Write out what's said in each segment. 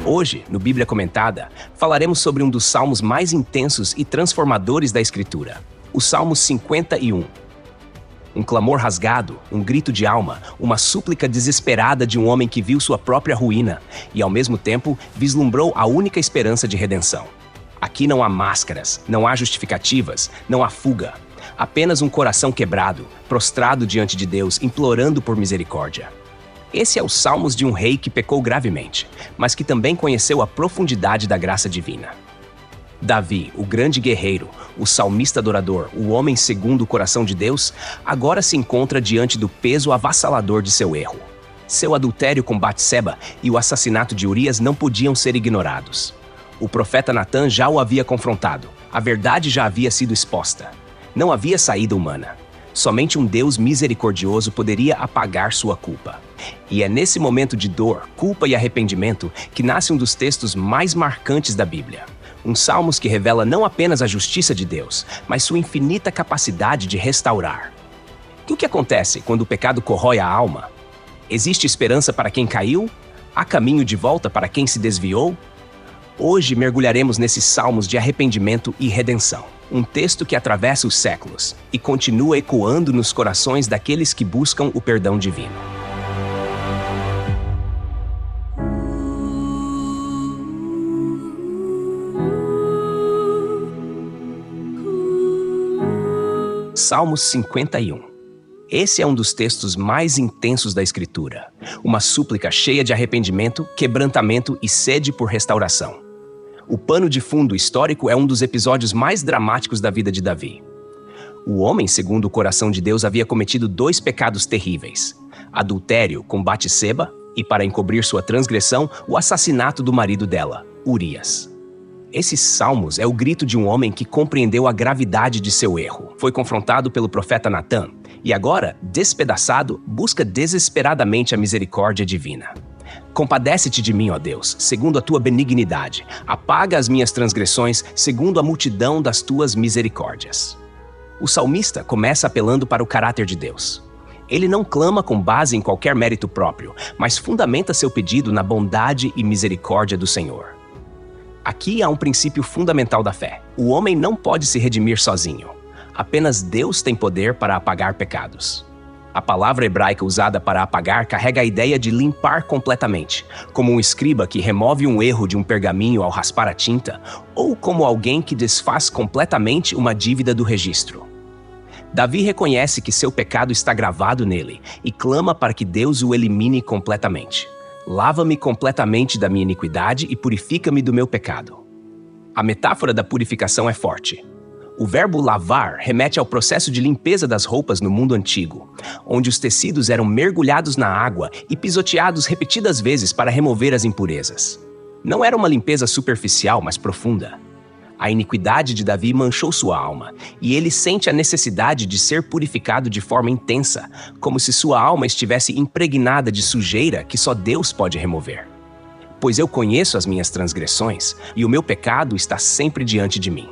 Hoje, no Bíblia Comentada, falaremos sobre um dos salmos mais intensos e transformadores da Escritura, o Salmo 51. Um clamor rasgado, um grito de alma, uma súplica desesperada de um homem que viu sua própria ruína e, ao mesmo tempo, vislumbrou a única esperança de redenção. Aqui não há máscaras, não há justificativas, não há fuga. Apenas um coração quebrado, prostrado diante de Deus, implorando por misericórdia. Esse é o Salmos de um rei que pecou gravemente, mas que também conheceu a profundidade da graça divina. Davi, o grande guerreiro, o salmista adorador, o homem segundo o coração de Deus, agora se encontra diante do peso avassalador de seu erro. Seu adultério com Batseba e o assassinato de Urias não podiam ser ignorados. O profeta Natã já o havia confrontado, a verdade já havia sido exposta. Não havia saída humana. Somente um Deus misericordioso poderia apagar sua culpa. E é nesse momento de dor, culpa e arrependimento que nasce um dos textos mais marcantes da Bíblia. Um Salmos que revela não apenas a justiça de Deus, mas sua infinita capacidade de restaurar. O que acontece quando o pecado corrói a alma? Existe esperança para quem caiu? Há caminho de volta para quem se desviou? Hoje mergulharemos nesses salmos de arrependimento e redenção. Um texto que atravessa os séculos e continua ecoando nos corações daqueles que buscam o perdão divino. Salmos 51. Esse é um dos textos mais intensos da Escritura. Uma súplica cheia de arrependimento, quebrantamento e sede por restauração. O pano de fundo histórico é um dos episódios mais dramáticos da vida de Davi. O homem, segundo o coração de Deus, havia cometido 2 pecados terríveis: adultério com Batseba e, para encobrir sua transgressão, o assassinato do marido dela, Urias. Esses salmos é o grito de um homem que compreendeu a gravidade de seu erro. Foi confrontado pelo profeta Natã e agora, despedaçado, busca desesperadamente a misericórdia divina. Compadece-te de mim, ó Deus, segundo a tua benignidade. Apaga as minhas transgressões, segundo a multidão das tuas misericórdias. O salmista começa apelando para o caráter de Deus. Ele não clama com base em qualquer mérito próprio, mas fundamenta seu pedido na bondade e misericórdia do Senhor. Aqui há um princípio fundamental da fé. O homem não pode se redimir sozinho. Apenas Deus tem poder para apagar pecados. A palavra hebraica usada para apagar carrega a ideia de limpar completamente, como um escriba que remove um erro de um pergaminho ao raspar a tinta, ou como alguém que desfaz completamente uma dívida do registro. Davi reconhece que seu pecado está gravado nele e clama para que Deus o elimine completamente. Lava-me completamente da minha iniquidade e purifica-me do meu pecado. A metáfora da purificação é forte. O verbo lavar remete ao processo de limpeza das roupas no mundo antigo, onde os tecidos eram mergulhados na água e pisoteados repetidas vezes para remover as impurezas. Não era uma limpeza superficial, mas profunda. A iniquidade de Davi manchou sua alma, e ele sente a necessidade de ser purificado de forma intensa, como se sua alma estivesse impregnada de sujeira que só Deus pode remover. Pois eu conheço as minhas transgressões, e o meu pecado está sempre diante de mim.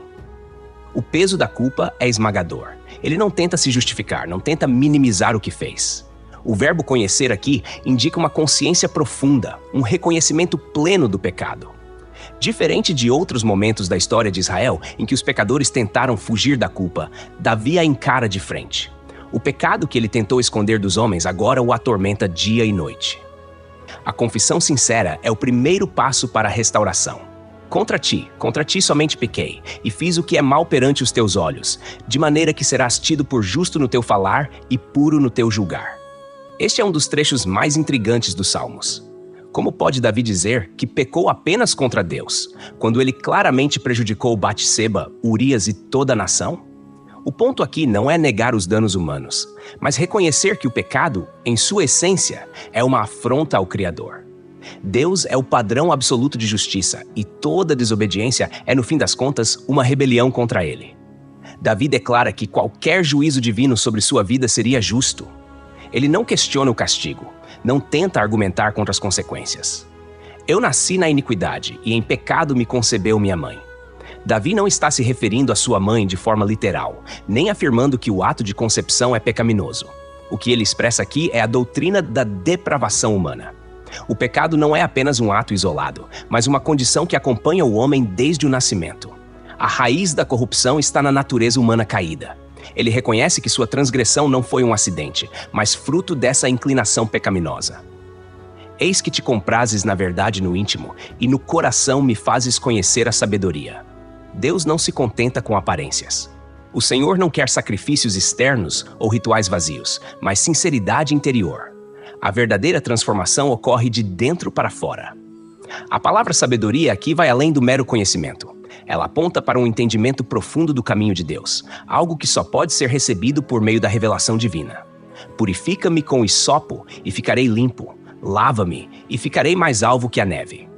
O peso da culpa é esmagador. Ele não tenta se justificar, não tenta minimizar o que fez. O verbo conhecer aqui indica uma consciência profunda, um reconhecimento pleno do pecado. Diferente de outros momentos da história de Israel em que os pecadores tentaram fugir da culpa, Davi a encara de frente. O pecado que ele tentou esconder dos homens agora o atormenta dia e noite. A confissão sincera é o primeiro passo para a restauração. Contra ti somente pequei, e fiz o que é mal perante os teus olhos, de maneira que serás tido por justo no teu falar e puro no teu julgar. Este é um dos trechos mais intrigantes dos Salmos. Como pode Davi dizer que pecou apenas contra Deus, quando ele claramente prejudicou Batseba, Urias e toda a nação? O ponto aqui não é negar os danos humanos, mas reconhecer que o pecado, em sua essência, é uma afronta ao Criador. Deus é o padrão absoluto de justiça e toda desobediência é, no fim das contas, uma rebelião contra ele. Davi declara que qualquer juízo divino sobre sua vida seria justo. Ele não questiona o castigo, não tenta argumentar contra as consequências. Eu nasci na iniquidade e em pecado me concebeu minha mãe. Davi não está se referindo à sua mãe de forma literal, nem afirmando que o ato de concepção é pecaminoso. O que ele expressa aqui é a doutrina da depravação humana. O pecado não é apenas um ato isolado, mas uma condição que acompanha o homem desde o nascimento. A raiz da corrupção está na natureza humana caída. Ele reconhece que sua transgressão não foi um acidente, mas fruto dessa inclinação pecaminosa. Eis que te comprases na verdade no íntimo, e no coração me fazes conhecer a sabedoria. Deus não se contenta com aparências. O Senhor não quer sacrifícios externos ou rituais vazios, mas sinceridade interior. A verdadeira transformação ocorre de dentro para fora. A palavra sabedoria aqui vai além do mero conhecimento. Ela aponta para um entendimento profundo do caminho de Deus, algo que só pode ser recebido por meio da revelação divina. Purifica-me com hisopo e ficarei limpo. Lava-me e ficarei mais alvo que a neve.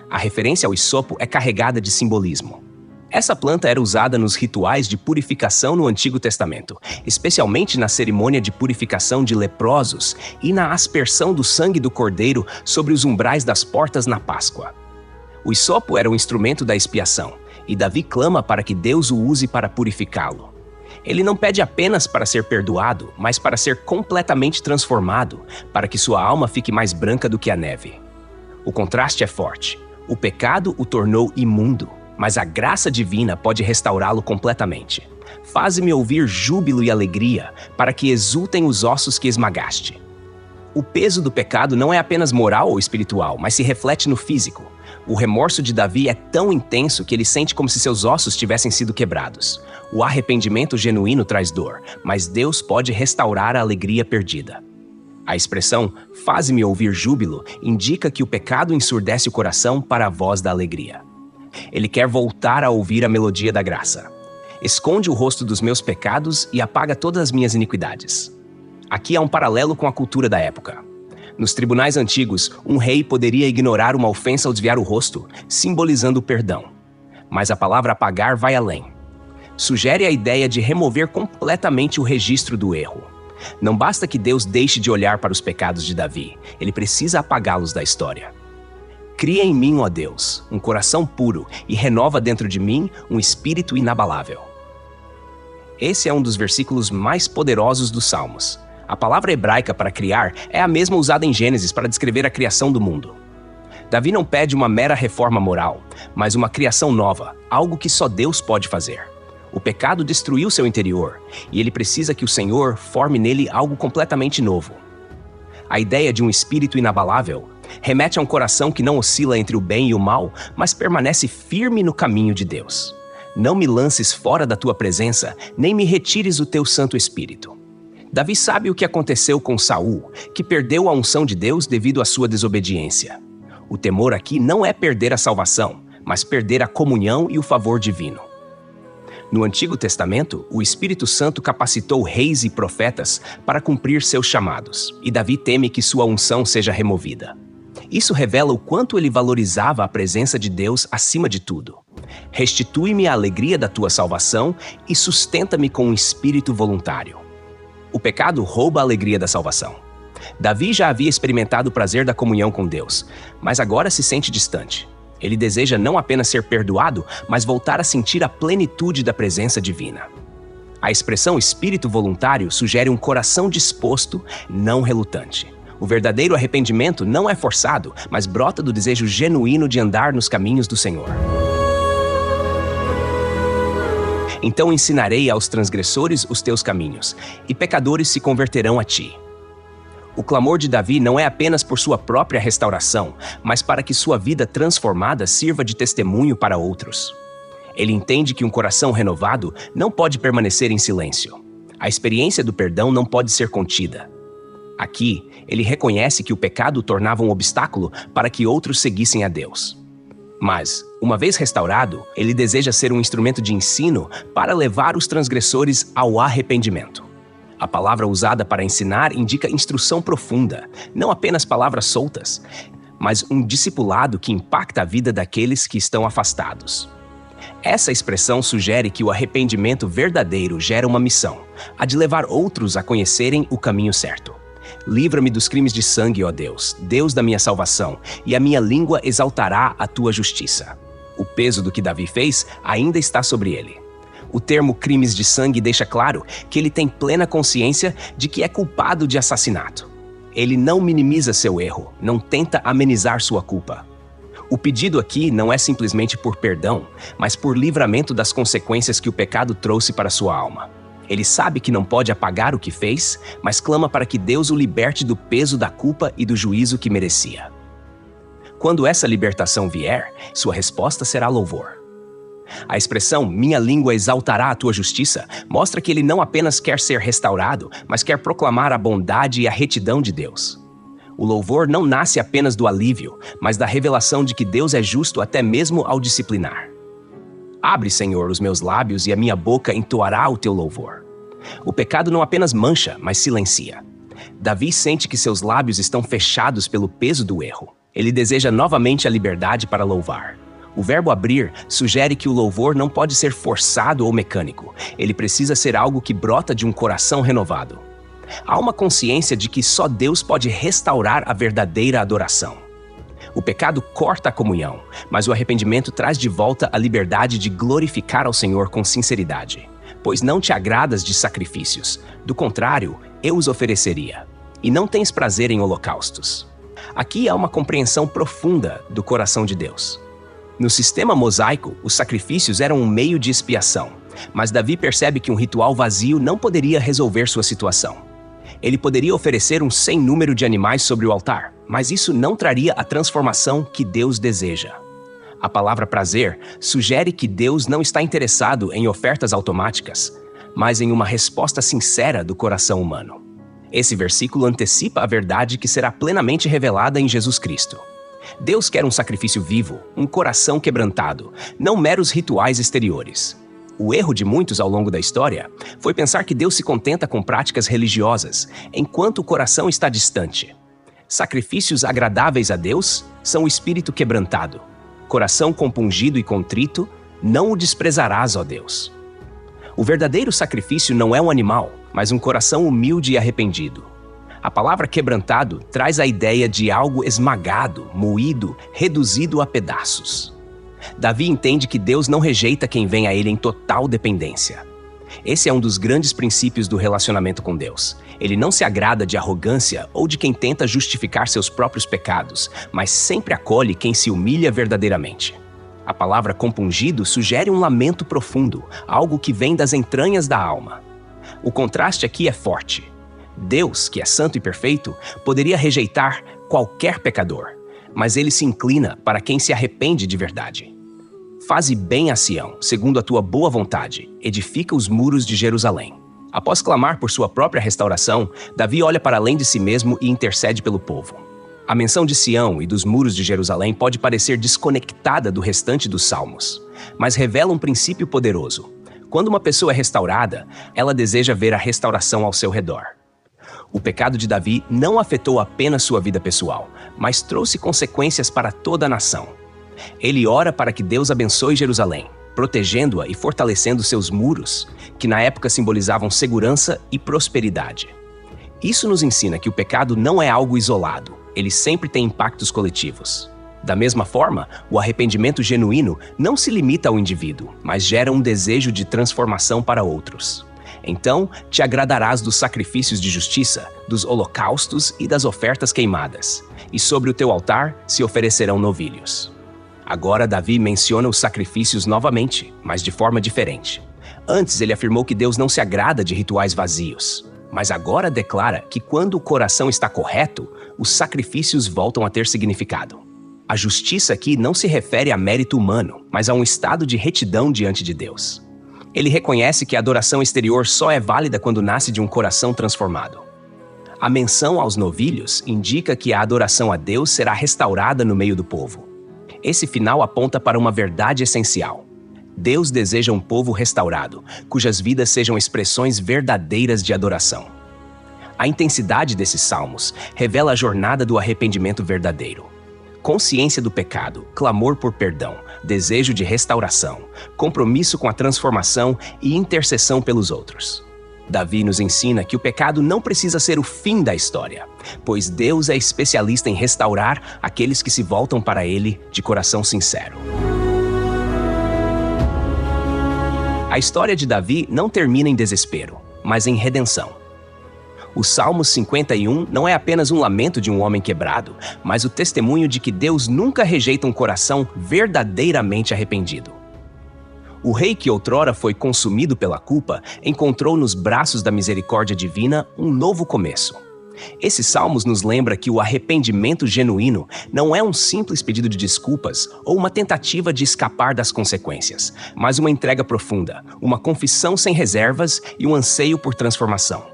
A referência ao hisopo é carregada de simbolismo. Essa planta era usada nos rituais de purificação no Antigo Testamento, especialmente na cerimônia de purificação de leprosos e na aspersão do sangue do cordeiro sobre os umbrais das portas na Páscoa. O hisopo era o instrumento da expiação, e Davi clama para que Deus o use para purificá-lo. Ele não pede apenas para ser perdoado, mas para ser completamente transformado, para que sua alma fique mais branca do que a neve. O contraste é forte. O pecado o tornou imundo, mas a graça divina pode restaurá-lo completamente. Faze-me ouvir júbilo e alegria, para que exultem os ossos que esmagaste. O peso do pecado não é apenas moral ou espiritual, mas se reflete no físico. O remorso de Davi é tão intenso que ele sente como se seus ossos tivessem sido quebrados. O arrependimento genuíno traz dor, mas Deus pode restaurar a alegria perdida. A expressão "faze-me ouvir júbilo" indica que o pecado ensurdece o coração para a voz da alegria. Ele quer voltar a ouvir a melodia da graça. Esconde o rosto dos meus pecados e apaga todas as minhas iniquidades. Aqui há um paralelo com a cultura da época. Nos tribunais antigos, um rei poderia ignorar uma ofensa ao desviar o rosto, simbolizando o perdão. Mas a palavra apagar vai além. Sugere a ideia de remover completamente o registro do erro. Não basta que Deus deixe de olhar para os pecados de Davi, ele precisa apagá-los da história. Cria em mim, ó Deus, um coração puro e renova dentro de mim um espírito inabalável. Esse é um dos versículos mais poderosos dos Salmos. A palavra hebraica para criar é a mesma usada em Gênesis para descrever a criação do mundo. Davi não pede uma mera reforma moral, mas uma criação nova, algo que só Deus pode fazer. O pecado destruiu seu interior, e ele precisa que o Senhor forme nele algo completamente novo. A ideia de um espírito inabalável remete a um coração que não oscila entre o bem e o mal, mas permanece firme no caminho de Deus. Não me lances fora da tua presença, nem me retires o teu Santo Espírito. Davi sabe o que aconteceu com Saul, que perdeu a unção de Deus devido à sua desobediência. O temor aqui não é perder a salvação, mas perder a comunhão e o favor divino. No Antigo Testamento, o Espírito Santo capacitou reis e profetas para cumprir seus chamados, e Davi teme que sua unção seja removida. Isso revela o quanto ele valorizava a presença de Deus acima de tudo. Restitui-me a alegria da tua salvação e sustenta-me com um espírito voluntário. O pecado rouba a alegria da salvação. Davi já havia experimentado o prazer da comunhão com Deus, mas agora se sente distante. Ele deseja não apenas ser perdoado, mas voltar a sentir a plenitude da presença divina. A expressão espírito voluntário sugere um coração disposto, não relutante. O verdadeiro arrependimento não é forçado, mas brota do desejo genuíno de andar nos caminhos do Senhor. Então ensinarei aos transgressores os teus caminhos, e pecadores se converterão a ti. O clamor de Davi não é apenas por sua própria restauração, mas para que sua vida transformada sirva de testemunho para outros. Ele entende que um coração renovado não pode permanecer em silêncio. A experiência do perdão não pode ser contida. Aqui, ele reconhece que o pecado tornava um obstáculo para que outros seguissem a Deus. Mas, uma vez restaurado, ele deseja ser um instrumento de ensino para levar os transgressores ao arrependimento. A palavra usada para ensinar indica instrução profunda, não apenas palavras soltas, mas um discipulado que impacta a vida daqueles que estão afastados. Essa expressão sugere que o arrependimento verdadeiro gera uma missão, a de levar outros a conhecerem o caminho certo. Livra-me dos crimes de sangue, ó Deus, Deus da minha salvação, e a minha língua exaltará a tua justiça. O peso do que Davi fez ainda está sobre ele. O termo crimes de sangue deixa claro que ele tem plena consciência de que é culpado de assassinato. Ele não minimiza seu erro, não tenta amenizar sua culpa. O pedido aqui não é simplesmente por perdão, mas por livramento das consequências que o pecado trouxe para sua alma. Ele sabe que não pode apagar o que fez, mas clama para que Deus o liberte do peso da culpa e do juízo que merecia. Quando essa libertação vier, sua resposta será louvor. A expressão "minha língua exaltará a tua justiça" mostra que ele não apenas quer ser restaurado, mas quer proclamar a bondade e a retidão de Deus. O louvor não nasce apenas do alívio, mas da revelação de que Deus é justo até mesmo ao disciplinar. Abre, Senhor, os meus lábios e a minha boca entoará o teu louvor. O pecado não apenas mancha, mas silencia. Davi sente que seus lábios estão fechados pelo peso do erro. Ele deseja novamente a liberdade para louvar. O verbo abrir sugere que o louvor não pode ser forçado ou mecânico. Ele precisa ser algo que brota de um coração renovado. Há uma consciência de que só Deus pode restaurar a verdadeira adoração. O pecado corta a comunhão, mas o arrependimento traz de volta a liberdade de glorificar ao Senhor com sinceridade. Pois não te agradas de sacrifícios, do contrário, eu os ofereceria. E não tens prazer em holocaustos. Aqui há uma compreensão profunda do coração de Deus. No sistema mosaico, os sacrifícios eram um meio de expiação, mas Davi percebe que um ritual vazio não poderia resolver sua situação. Ele poderia oferecer um sem número de animais sobre o altar, mas isso não traria a transformação que Deus deseja. A palavra prazer sugere que Deus não está interessado em ofertas automáticas, mas em uma resposta sincera do coração humano. Esse versículo antecipa a verdade que será plenamente revelada em Jesus Cristo. Deus quer um sacrifício vivo, um coração quebrantado, não meros rituais exteriores. O erro de muitos ao longo da história foi pensar que Deus se contenta com práticas religiosas, enquanto o coração está distante. Sacrifícios agradáveis a Deus são o espírito quebrantado. Coração compungido e contrito, não o desprezarás, ó Deus. O verdadeiro sacrifício não é um animal, mas um coração humilde e arrependido. A palavra quebrantado traz a ideia de algo esmagado, moído, reduzido a pedaços. Davi entende que Deus não rejeita quem vem a ele em total dependência. Esse é um dos grandes princípios do relacionamento com Deus. Ele não se agrada de arrogância ou de quem tenta justificar seus próprios pecados, mas sempre acolhe quem se humilha verdadeiramente. A palavra compungido sugere um lamento profundo, algo que vem das entranhas da alma. O contraste aqui é forte. Deus, que é santo e perfeito, poderia rejeitar qualquer pecador, mas ele se inclina para quem se arrepende de verdade. Faze bem a Sião, segundo a tua boa vontade, edifica os muros de Jerusalém. Após clamar por sua própria restauração, Davi olha para além de si mesmo e intercede pelo povo. A menção de Sião e dos muros de Jerusalém pode parecer desconectada do restante dos salmos, mas revela um princípio poderoso. Quando uma pessoa é restaurada, ela deseja ver a restauração ao seu redor. O pecado de Davi não afetou apenas sua vida pessoal, mas trouxe consequências para toda a nação. Ele ora para que Deus abençoe Jerusalém, protegendo-a e fortalecendo seus muros, que na época simbolizavam segurança e prosperidade. Isso nos ensina que o pecado não é algo isolado, ele sempre tem impactos coletivos. Da mesma forma, o arrependimento genuíno não se limita ao indivíduo, mas gera um desejo de transformação para outros. Então, te agradarás dos sacrifícios de justiça, dos holocaustos e das ofertas queimadas, e sobre o teu altar se oferecerão novilhos. Agora Davi menciona os sacrifícios novamente, mas de forma diferente. Antes ele afirmou que Deus não se agrada de rituais vazios, mas agora declara que quando o coração está correto, os sacrifícios voltam a ter significado. A justiça aqui não se refere a mérito humano, mas a um estado de retidão diante de Deus. Ele reconhece que a adoração exterior só é válida quando nasce de um coração transformado. A menção aos novilhos indica que a adoração a Deus será restaurada no meio do povo. Esse final aponta para uma verdade essencial. Deus deseja um povo restaurado, cujas vidas sejam expressões verdadeiras de adoração. A intensidade desses salmos revela a jornada do arrependimento verdadeiro. Consciência do pecado, clamor por perdão, desejo de restauração, compromisso com a transformação e intercessão pelos outros. Davi nos ensina que o pecado não precisa ser o fim da história, pois Deus é especialista em restaurar aqueles que se voltam para Ele de coração sincero. A história de Davi não termina em desespero, mas em redenção. O Salmo 51 não é apenas um lamento de um homem quebrado, mas o testemunho de que Deus nunca rejeita um coração verdadeiramente arrependido. O rei que outrora foi consumido pela culpa encontrou nos braços da misericórdia divina um novo começo. Esses salmos nos lembram que o arrependimento genuíno não é um simples pedido de desculpas ou uma tentativa de escapar das consequências, mas uma entrega profunda, uma confissão sem reservas e um anseio por transformação.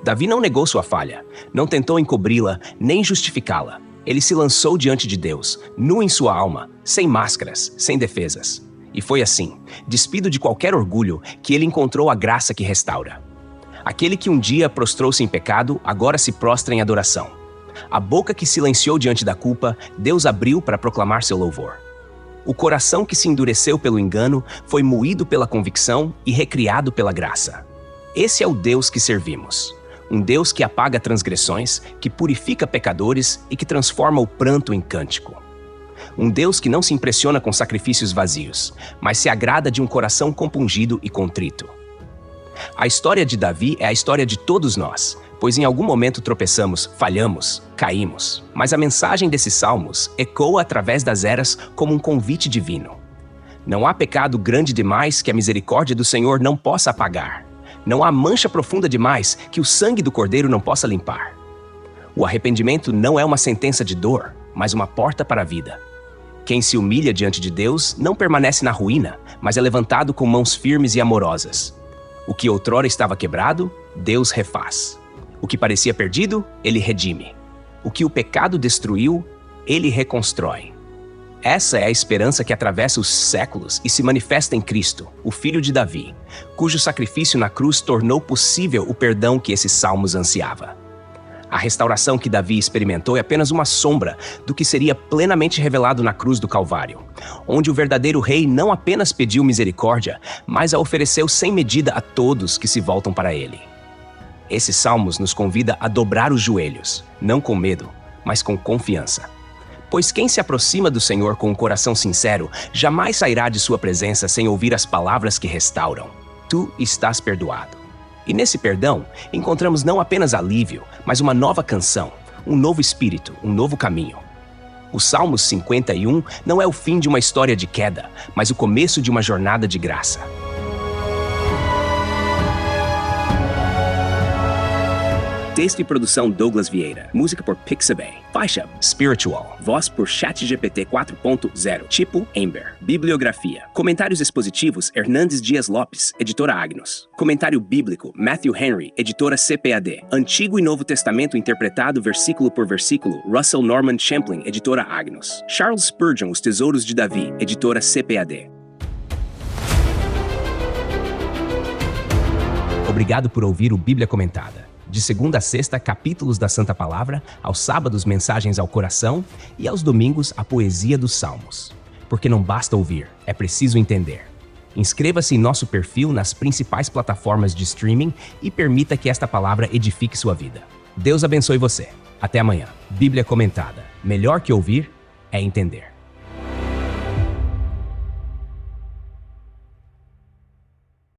Davi não negou sua falha, não tentou encobri-la nem justificá-la. Ele se lançou diante de Deus, nu em sua alma, sem máscaras, sem defesas. E foi assim, despido de qualquer orgulho, que ele encontrou a graça que restaura. Aquele que um dia prostrou-se em pecado, agora se prostra em adoração. A boca que silenciou diante da culpa, Deus abriu para proclamar seu louvor. O coração que se endureceu pelo engano foi moído pela convicção e recriado pela graça. Esse é o Deus que servimos. Um Deus que apaga transgressões, que purifica pecadores e que transforma o pranto em cântico. Um Deus que não se impressiona com sacrifícios vazios, mas se agrada de um coração compungido e contrito. A história de Davi é a história de todos nós, pois em algum momento tropeçamos, falhamos, caímos. Mas a mensagem desses salmos ecoa através das eras como um convite divino. Não há pecado grande demais que a misericórdia do Senhor não possa apagar. Não há mancha profunda demais que o sangue do Cordeiro não possa limpar. O arrependimento não é uma sentença de dor, mas uma porta para a vida. Quem se humilha diante de Deus não permanece na ruína, mas é levantado com mãos firmes e amorosas. O que outrora estava quebrado, Deus refaz. O que parecia perdido, Ele redime. O que o pecado destruiu, Ele reconstrói. Essa é a esperança que atravessa os séculos e se manifesta em Cristo, o Filho de Davi, cujo sacrifício na cruz tornou possível o perdão que esses salmos ansiava. A restauração que Davi experimentou é apenas uma sombra do que seria plenamente revelado na cruz do Calvário, onde o verdadeiro rei não apenas pediu misericórdia, mas a ofereceu sem medida a todos que se voltam para ele. Esses salmos nos convidam a dobrar os joelhos, não com medo, mas com confiança. Pois quem se aproxima do Senhor com um coração sincero, jamais sairá de sua presença sem ouvir as palavras que restauram. Tu estás perdoado. E nesse perdão, encontramos não apenas alívio, mas uma nova canção, um novo espírito, um novo caminho. O Salmo 51 não é o fim de uma história de queda, mas o começo de uma jornada de graça. Texto e produção Douglas Vieira. Música por Pixabay. Faixa Spiritual. Voz por ChatGPT 4.0. Tipo Ember. Bibliografia. Comentários expositivos Hernandes Dias Lopes, editora Agnos. Comentário bíblico Matthew Henry, editora CPAD. Antigo e Novo Testamento interpretado versículo por versículo Russell Norman Champlin, editora Agnos. Charles Spurgeon, Os Tesouros de Davi, editora CPAD. Obrigado por ouvir o Bíblia Comentada. De segunda a sexta, capítulos da Santa Palavra, aos sábados, mensagens ao coração e aos domingos, a poesia dos Salmos. Porque não basta ouvir, é preciso entender. Inscreva-se em nosso perfil nas principais plataformas de streaming e permita que esta palavra edifique sua vida. Deus abençoe você. Até amanhã. Bíblia Comentada. Melhor que ouvir é entender.